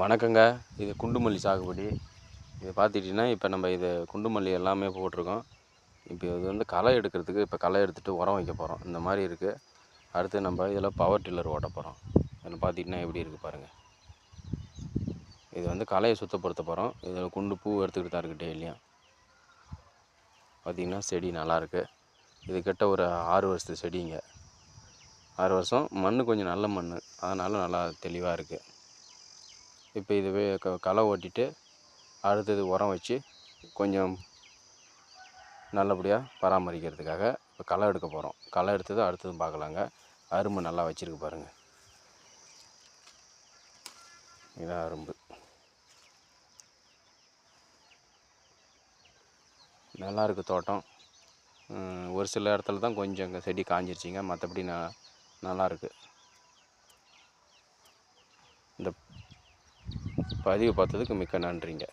வணக்கங்க. இது குண்டுமல்லி சாகுபடி. இது பார்த்துக்கிட்டிங்கன்னா, இப்போ நம்ம இது குண்டுமல்லி எல்லாமே போட்டிருக்கோம். இப்போ இது வந்து களை எடுக்கிறதுக்கு இப்போ களை எடுத்துகிட்டு உரம் வைக்க போகிறோம். இந்த மாதிரி இருக்குது. அடுத்து நம்ம இதில் பவர் டில்லர் ஓட்ட போகிறோம். இதில் பார்த்திங்கன்னா எப்படி இருக்குது பாருங்கள். இது வந்து களையை சுத்தப்படுத்த போகிறோம். இதில் குண்டு பூ எடுத்துக்கிட்டு தான் இருக்குது டெய்லியும். பார்த்திங்கன்னா செடி நல்லாயிருக்கு. இது கிட்ட ஒரு 6 வருஷத்து செடிங்க. 6 வருஷம். மண் கொஞ்சம் நல்ல மண், அதனால் நல்லா தெளிவாக இருக்குது. இப்போ இதுவே களை ஓட்டிட்டு அடுத்தது உரம் வச்சு கொஞ்சம் நல்லபடியாக பராமரிக்கிறதுக்காக இப்போ களை எடுக்க போகிறோம். களை எடுத்தது அடுத்ததும் பார்க்கலாங்க. அரும்பு நல்லா வச்சுருக்கு பாருங்கள். இதான் அரும்பு. நல்லா இருக்குது தோட்டம். ஒரு சில இடத்துல தான் கொஞ்சம் இங்கே செடி காஞ்சிருச்சிங்க. மற்றபடி நல்லாயிருக்கு. இந்த பதிவு பார்த்ததுக்கு மிக்க நன்றிங்க.